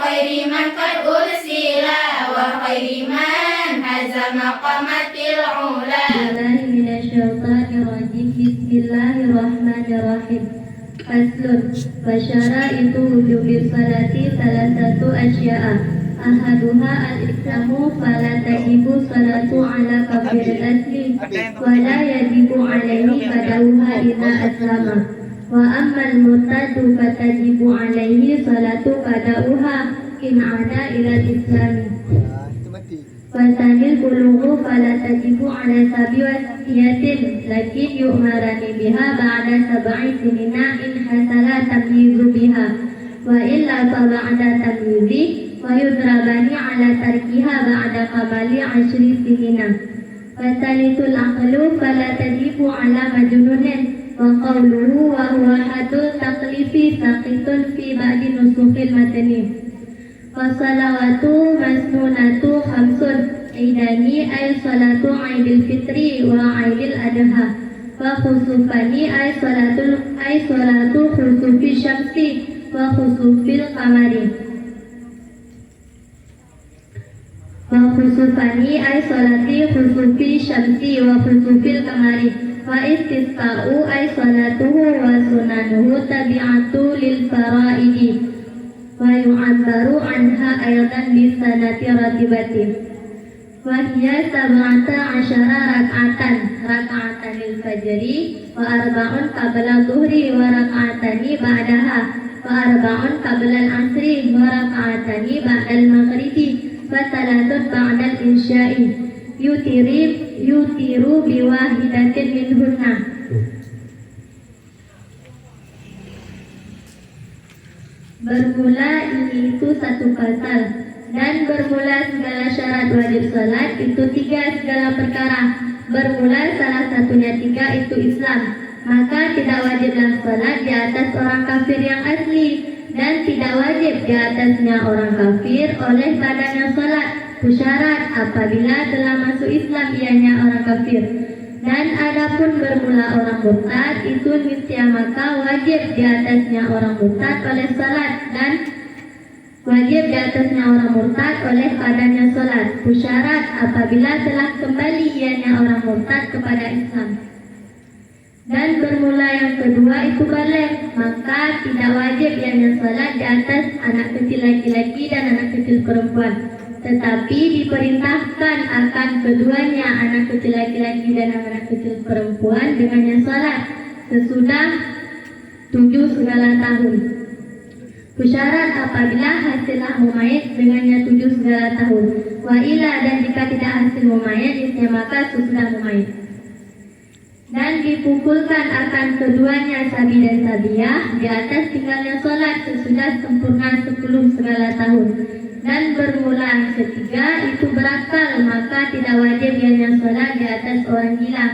خير من قد أرسل وخير من هزم قامت العلا. بالله من الشيطان الرجيم. بسم الله الرحمن الرحيم. فصل. وشرائط وجوب الصلاة ثلاثة أشياء. أحدها الإسلام فلا تجب الصلاة على كافر الأصل ولا يجب عليه قضاؤها إذا أسلم. وأما المرتد فتجب عليه صلاة قضاؤها إن عاد إلى الإسلام. وثاني البلوغ فلا تجب على سبي وصية لكن يؤمران بها بعد 7 سنين إن حصل تمييز بها وإلا فبعد تمييز ويضربان على تركها بعد كمال 10 سنين. والثالث العقل فلا تجب على مجنون وقوله وهو حد التكليف ساقط في بعض نسخ المتن. والصلوات مسنونة 5 عيدان أي صلاة عيد الفطر وعيد الأضحى وخسوفان أي صلاة خسوف الشمس وخسوف القمر وخسوفان أي صلاة خسوف الشمس وخسوف القمر. واستسقاء أي صلاته وسننه تبعة للفرائض ويعبر عنها أيضا بالسنة راتبة. وهي 17 ركعة للفجر و4 قبل الظهر وركعتان بعدها و4 قبل العصر وركعتان بعد المغرب و3 بعد العشاء يوتر بواحدة منهن. Bermula ini itu satu pasal dan bermula segala syarat wajib salat itu 3 segala perkara. Bermula salah satunya 3 itu Islam, maka tidak wajiblah salat di atas orang kafir yang asli dan tidak wajib di atasnya orang kafir oleh padanya salat syarat apabila telah masuk Islam ianya orang kafir. Dan adapun bermula orang murtad itu niscaya maka wajib di atasnya orang murtad oleh salat dan wajib di atasnya orang murtad oleh padanya salat syarat apabila telah kembali ianya orang murtad kepada Islam. Dan bermula yang kedua itu balik, maka tidak wajib ianya salat di atas anak kecil laki-laki dan anak kecil perempuan, tetapi diperintahkan akan keduanya anak kecil laki-laki dan anak kecil perempuan dengannya salat sesudah 7 segala tahun. Syarat apabila hasillah mumayyiz dengannya 7 segala tahun. Wa ila dan jika tidak hasil mumayyiz maka sesudah mumayyiz. Dan dipukulkan akan keduanya sabi dan sabiyah di atas tinggalnya salat sesudah sempurna 10 segala tahun. Dan bermula ketiga itu berakal, maka tidak wajib ianya salat di atas orang gila.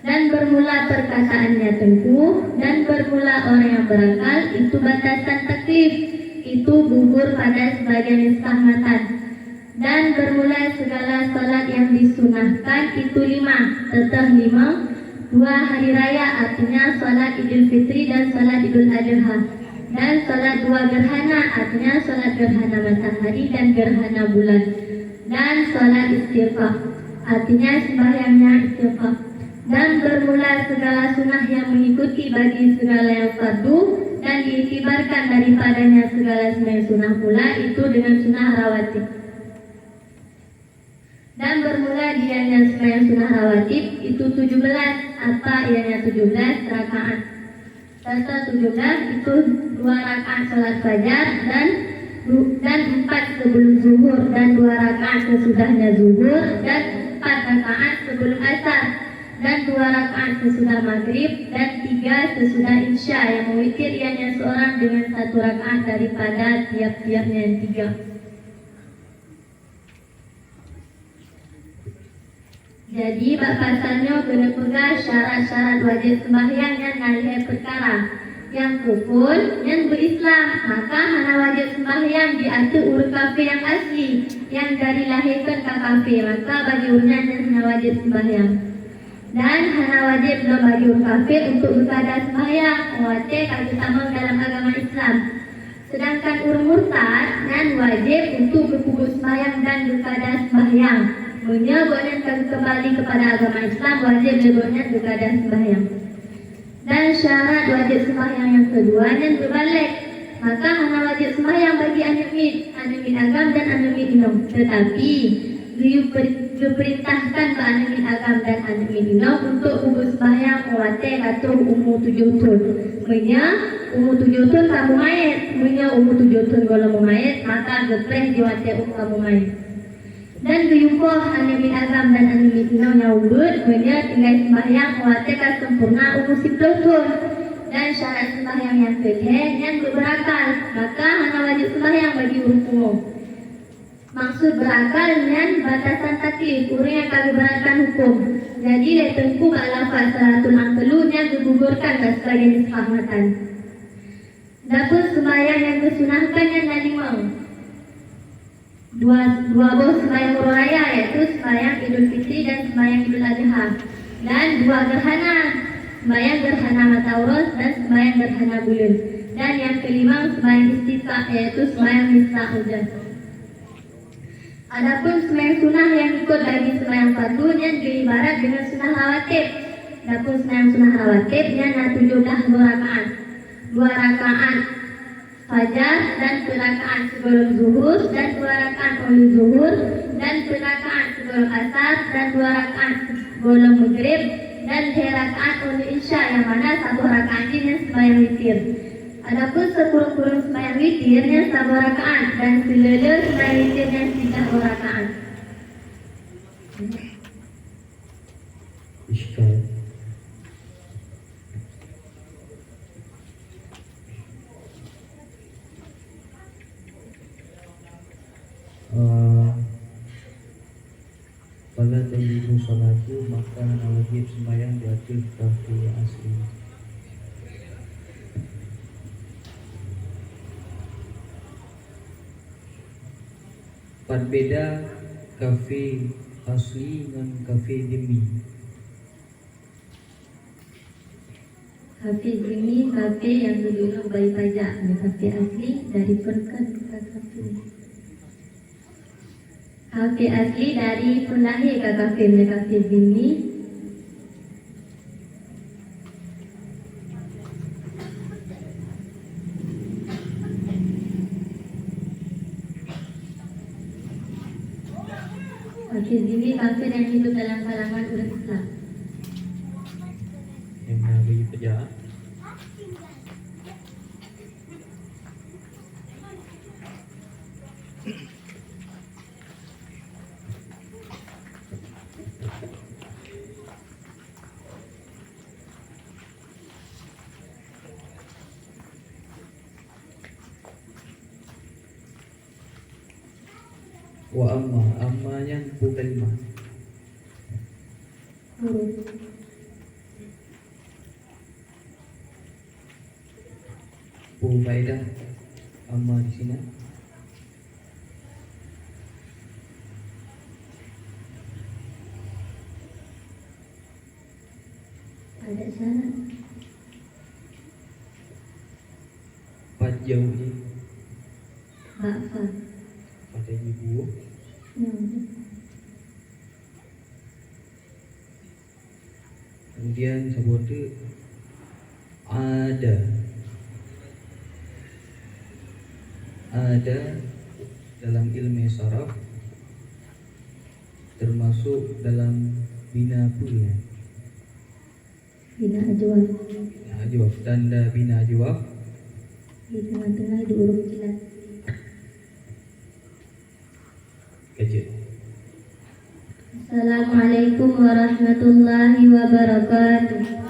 Dan bermula perkataannya tengkuh, dan bermula orang yang berakal itu batasan taklif, itu gugur pada sebagian istihmatan. Dan bermula segala salat yang disunahkan itu 5, tetap 5, 2 hari raya artinya salat Idul Fitri dan salat Idul Adha. Dan salat 2 gerhana artinya salat gerhana matahari dan gerhana bulan. Dan salat istifaq artinya sembahyangnya istifaq. Dan bermula segala sunnah yang mengikuti bagi segala yang fardu dan diiktibarkan daripadanya segala sunnah pula itu dengan sunnah rawatib. Dan bermula dianya sembahyang sunnah rawatib itu 17, apa ianya 17 rakaat. Serta 17 itu 2 rakaat salat fajar dan 4 sebelum zuhur dan 2 rakaat sesudahnya zuhur dan 4 rakaat sebelum asar dan 2 rakaat sesudah maghrib dan 3 sesudah isya yang mewitir ianya seorang dengan 1 rakaat daripada tiap-tiapnya yang 3. Jadi pasalnya kena pegang syarat-syarat wajib sembahyang yang nalih perkara yang kufur yang berislam, maka hana wajib sembahyang diatur urut kafir yang asli yang dari lahirkan ke kafir, maka bagi urutnya hana wajib sembahyang. Dan hana wajib belum bagi urut kafir untuk beribadah sembahyang wajib kalau sama dalam agama Islam. Sedangkan orang murtad nan wajib untuk berkubur sembahyang dan berkada sembahyang. Menyebutkan kembali kepada agama Islam wajib menyebutkan berkada sembahyang. Dan syarat wajib sembahyang yang kedua dan berbalik. Maka hanya wajib sembahyang bagi anak min agam dan anak min minum. Tetapi diperintahkan ke anak min agam dan anak min minum untuk kubur sembahyang mewate atau umur 7 tahun. Menya umur 7 tahun kamu mayat. Menya umur 7 tahun kalau mayat maka gepreh diwate kamu mayat. Dan kuyukoh anak min agam dan anak min minum yang ubud. Menya tinggal sembahyang mewate sempurna umur 10 tahun. Dan syarat sembahyang yang kedua yang berakal, maka hanya wajib sembahyang bagi orang umum. Maksud berakal dengan batasan taklif, orang yang keberatan hukum. Jadi letengku lafaz salatul angkelunya digugurkan sebagai kesepakatan. Dapur sembahyang yang disunahkan yang tadi mau. Dua buah sembahyang raya yaitu sembahyang Idul Fitri dan sembahyang Idul Adha. Dan dua gerhana. Sembahyang gerhana Matauros dan sembahyang gerhana bulan. Dan yang kelima sembahyang istisqa yaitu sembahyang istisqa hujan. Adapun sembahyang sunnah yang ikut bagi sembahyang fardu yang diibarat dengan sunnah rawatib. Adapun sembahyang sunnah rawatib yang 17 rakaat. 2 rakaat fajar dan 2 rakaat sebelum zuhur dan 2 rakaat oleh zuhur dan 2 rakaat sebelum asar dan 2 rakaat sebelum maghrib. Dan 3 rakaat oleh isya yang mana 1 rakaat ini sembahyang witir. Adapun sekurang-kurang sembahyang witirnya 1 rakaat dan selele sembahyang witirnya 3 rakaat. Iskal. Pada tajibu salatu maka wajib sembahyang diatur kafi asli. Berbeda kafi asli dengan kafi demi. Kafe ini kafe yang dulu bayar pajak. Kafe asli dari perkan ke kafe. Kafe asli dari pelahir ke kafe ini. Kafe ini kafe yang hidup dalam kalangan orang Islam. Yang bagi pajak. Wa ammanya bukan mah. Faedah amma di sini. Ada syarat. Jauh ni Apa? pada ibu. Kemudian sebut ada dalam ilmu saraf termasuk dalam bina punya Bina ajwab. ajwab, tanda bina ajwab Di tengah-tengah ada huruf kilat. kecil. Assalamualaikum warahmatullahi wabarakatuh.